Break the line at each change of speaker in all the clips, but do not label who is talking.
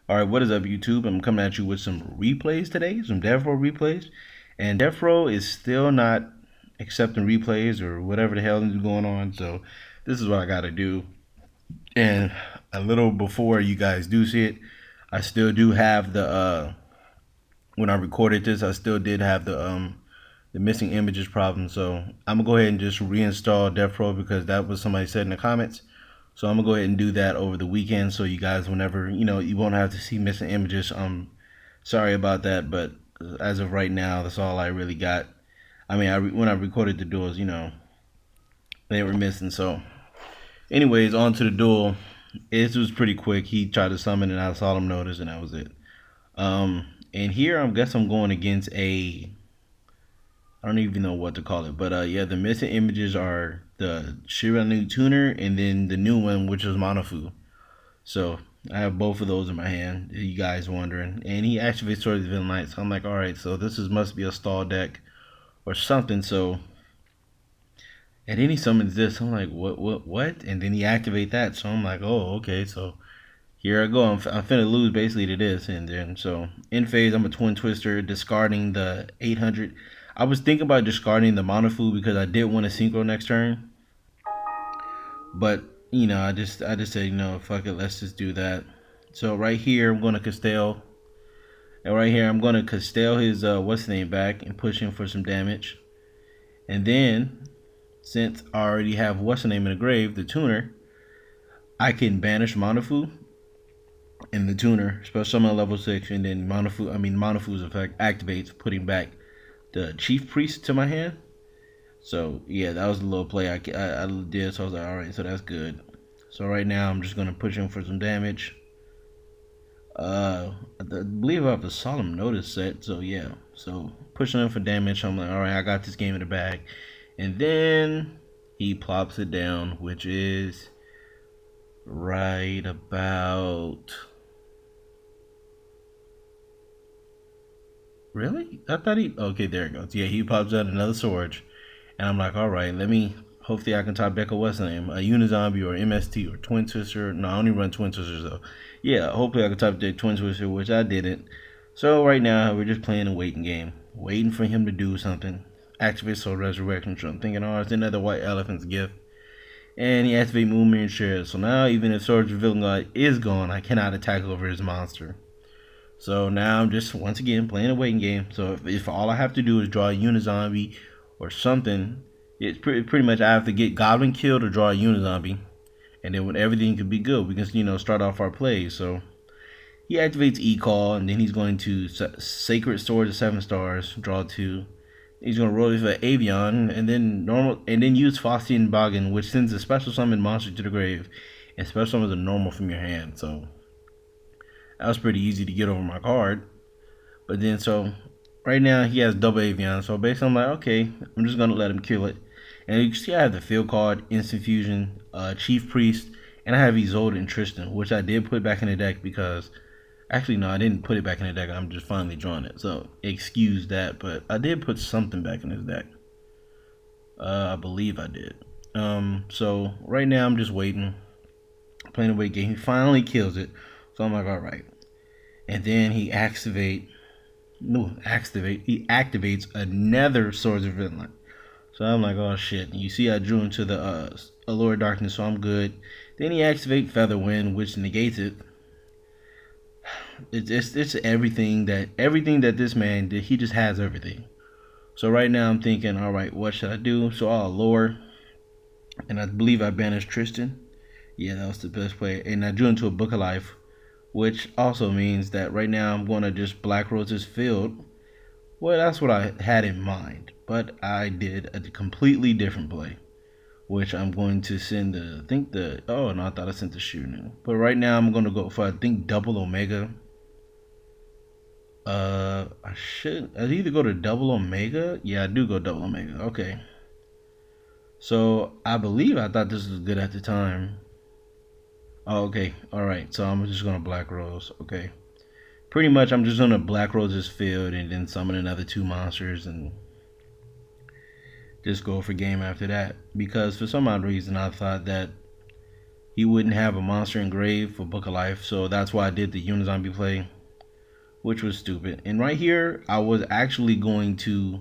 All right, what is up, YouTube? I'm coming at you with some replays today, some Devpro replays, and Devpro is still not accepting replays or whatever the hell is going on. So this is what I got to do. And a little before you guys do see it, I still do have the when I recorded this, I still did have the missing images problem. So I'm gonna go ahead and just reinstall Devpro because that was somebody said in the comments. So I'm gonna go ahead and do that over the weekend, so you guys, whenever you won't have to see missing images. Sorry about that, but as of right now, that's all I really got. I mean, when I recorded the duels, they were missing. So, anyways, on to the duel. It was pretty quick. He tried to summon, and I saw him notice, and that was it. And here I guess I'm going against I don't even know what to call it, but yeah, the missing images are the Shiranu tuner and then the new one, which is Monofu. So I have both of those in my hand. You guys wondering? And he activates Sword of the Villain Knight. So I'm like, all right, so this must be a stall deck or something. So and then he summons this. I'm like, what? And then he activate that. So I'm like, oh, okay. So here I go. I'm finna lose basically to this. And then so in phase, I'm a Twin Twister, discarding the 800. I was thinking about discarding the Monofu because I did want to synchro next turn, but I just said, fuck it, let's just do that. So right here I'm gonna Castell, and right here I'm gonna Castell his what's his name back and push him for some damage. And then since I already have what's the name in the grave, the tuner, I can banish Monofu and the tuner, special summon level 6, and then Monofu's effect activates, putting back the Chief Priest to my hand. So yeah, that was a little play I did. So I was like, all right, so that's good. So right now I'm just gonna push him for some damage. I believe I have a solemn notice set. So yeah, so pushing him for damage. I'm like, all right, I got this game in the bag. And then he plops it down, which is right about. Really? I thought he. Okay, there it goes. Yeah, he pops out another sword. And I'm like, all right, let me. Hopefully, I can top deck a what's name, a Unizombie or MST or Twin Twister. No, I only run Twin Twisters though. Yeah, hopefully I can top deck Twin Twister, which I didn't. So right now we're just playing a waiting game, waiting for him to do something. Activate Soul Resurrection. So I'm thinking, oh, it's another White Elephant's gift. And he activates Movement and Share. So now, even if Sword of Villain God is gone, I cannot attack over his monster. So now I'm just once again playing a waiting game. So if all I have to do is draw a Unizombie or something, it's pretty much I have to get Goblin killed or draw a Unizombie, and then when everything could be good, we can start off our plays. So he activates E-Call, and then he's going to Sacred Sword of 7 stars, draw 2. He's going to roll for Avion, and then use Faustian Boggin, which sends a special summon monster to the grave, and special summons a normal from your hand. So that was pretty easy to get over my card. But then so right now he has double Avion. So basically I'm like, okay, I'm just gonna let him kill it. And you can see I have the field card, Instant Fusion, Chief Priest, and I have Isolde and Tristan, which I did put back in the deck because actually no, I didn't put it back in the deck. I'm just finally drawing it. So excuse that, but I did put something back in his deck. I believe I did. So right now I'm just waiting, playing a wait game. He finally kills it. So I'm like, all right. And then he he activates another Swords of Vinland. So I'm like, oh shit. And you see I drew into the Allure of Darkness, so I'm good. Then he activates Feather Wind, which negates it. It's everything that this man did. He just has everything. So right now I'm thinking, all right, what should I do? So I'll Allure, and I believe I banished Tristan. Yeah, that was the best play. And I drew into a Book of Life, which also means that right now I'm going to just Black Rose's field. Well, that's what I had in mind, but I did a completely different play, which I'm going to send oh no, I thought I sent the Shirinu. But right now I'm going to go for, I think, double Omega. I either go to double Omega. Yeah, I do go double Omega. Okay. So I believe I thought this was good at the time. Oh, okay. All right. So I'm just going to Black Rose. Okay. Pretty much I'm just gonna Black Rose's field and then summon another 2 monsters and just go for game after that. Because for some odd reason I thought that he wouldn't have a monster engrave for Book of Life, so that's why I did the Unizombie play, which was stupid. And right here, I was actually going to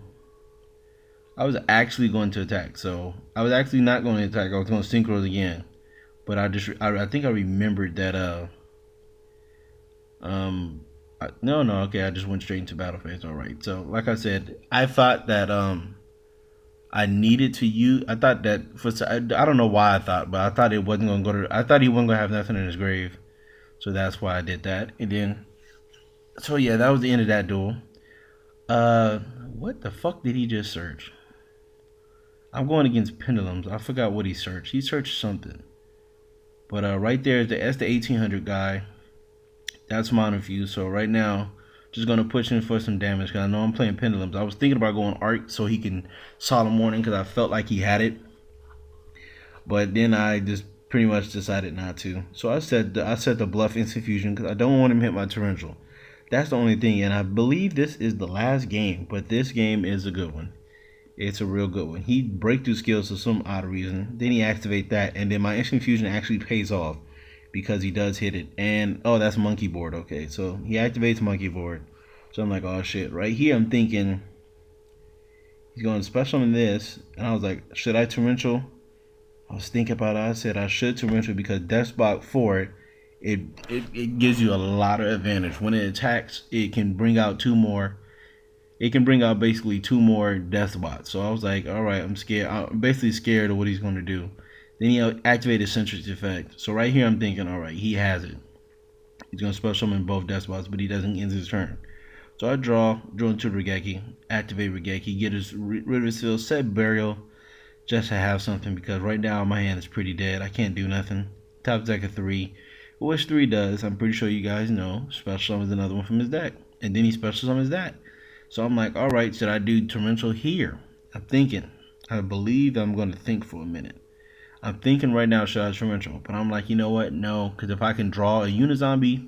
attack. So I was actually not going to attack. I was going to synchro again, but I think I remembered that no, okay, I just went straight into battle phase. All right. So like I said, I thought that I needed to use. I thought that I don't know why I thought, but I thought it wasn't going to go to. I thought he wasn't going to have nothing in his grave, so that's why I did that. And then, so yeah, that was the end of that duel. What the fuck did he just search? I'm going against pendulums. I forgot what he searched. He searched something, but right there is that's the 1800 guy. That's monofuse. So right now, just gonna push in for some damage because I know I'm playing pendulums. I was thinking about going arc so he can solemn warning because I felt like he had it, but then I just pretty much decided not to. So I said the bluff instant fusion because I don't want him to hit my torrential. That's the only thing, and I believe this is the last game, but this game is a good one. It's a real good one. He breakthrough skills for some odd reason. Then he activate that, and then my instant fusion actually pays off because he does hit it. And oh, that's monkey board. Okay, so he activates monkey board. So I'm like, oh shit. Right here, I'm thinking he's going to special in this, and I was like, should I torrential? I was thinking about it. I said I should torrential because death spot for it. It gives you a lot of advantage when it attacks. It can bring out two more. It can bring out basically two more death spots. So I was like, all right, I'm scared. I'm basically scared of what he's going to do. Then he activated Centric Effect. So right here, I'm thinking, all right, he has it. He's going to special summon both death spots, but he doesn't end his turn. So I draw into Regeki, activate Regeki, get rid of his field, set Burial, just to have something because right now my hand is pretty dead. I can't do nothing. Top deck of 3, which 3 does. I'm pretty sure you guys know. Special summons another one from his deck, and then he special summons that. So I'm like, all right, should I do torrential here? I'm thinking. I believe I'm going to think for a minute. I'm thinking right now, should I torrential? But I'm like, you know what? No, because if I can draw a Unizombie,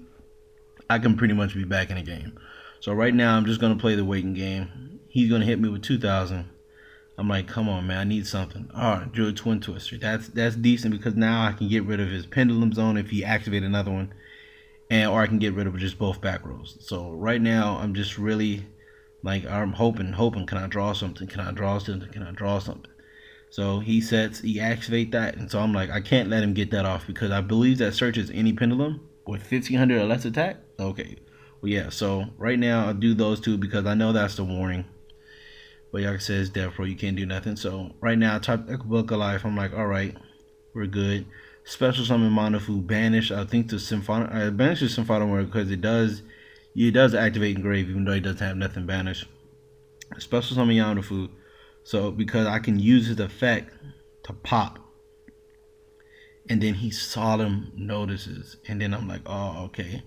I can pretty much be back in the game. So right now, I'm just going to play the waiting game. He's going to hit me with 2,000. I'm like, come on, man, I need something. All right, drew a Twin Twister. That's decent because now I can get rid of his Pendulum Zone if he activate another one, or I can get rid of just both back rows. So right now, I'm just really like, I'm hoping. Can I draw something? Can I draw something? Can I draw something? So he activate that, and so I'm like, I can't let him get that off because I believe that searches any pendulum with 1500 or less attack. Okay, well yeah. So right now I'll do those two because I know that's the warning. But like I said, it's Devpro, you can't do nothing. So right now, top Book of Life, I'm like, all right, we're good. Special summon Monofu, banish. I think the Symphonic, I banish the Symphonic Word because it does activate engrave even though he doesn't have nothing banished. Special summon Yamafu, so because I can use his effect to pop, and then he solemn notices, and then I'm like, oh okay.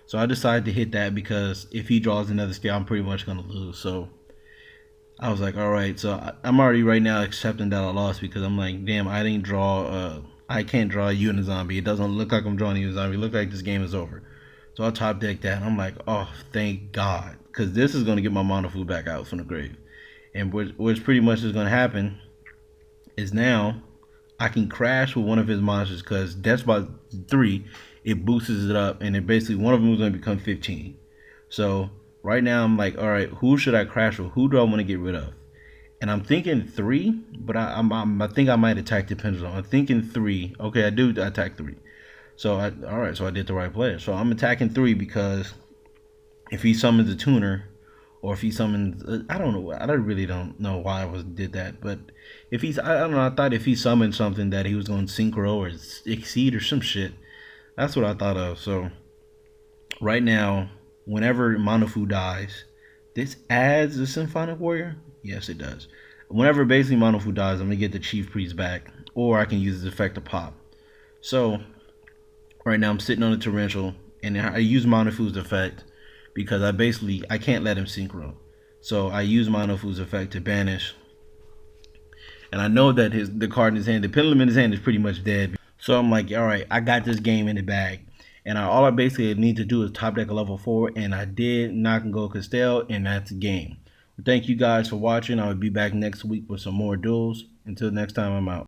So I decided to hit that because if he draws another scale, I'm pretty much gonna lose. So I was like, all right. So I'm already right now accepting that I lost because I'm like, damn, I didn't draw. I can't draw a Unizombie. It doesn't look like I'm drawing a Unizombie. It looks like this game is over. So I top deck that. And I'm like, oh, thank God, because this is gonna get my mono food back out from the grave. And what's pretty much is gonna happen is now I can crash with one of his monsters because Death Spot 3, it boosts it up, and it basically one of them is gonna become 15. So right now I'm like, all right, who should I crash with? Who do I want to get rid of? And I'm thinking 3, but I think I might attack the pendulum. I'm thinking 3. Okay, I do attack 3. So all right, so I did the right player. So I'm attacking 3 because if he summons a tuner, or if he summons, I don't know. I really don't know why I did that. But if he's, I don't know. I thought if he summoned something that he was going to synchro or exceed or some shit. That's what I thought of. So right now, whenever Monofu dies, this adds a Symphonic Warrior. Yes, it does. Whenever basically Monofu dies, I'm gonna get the Chief Priest back, or I can use his effect to pop. So right now I'm sitting on a torrential, and I use Monofu's effect because I can't let him synchro. So I use Monofu's effect to banish, and I know that the card in his hand, the pendulum in his hand, is pretty much dead. So I'm like, all right, I got this game in the bag. And all I basically need to do is top deck a level 4, and I did knock and go Castell, and that's the game. Thank you guys for watching. I will be back next week with some more duels. Until next time, I'm out.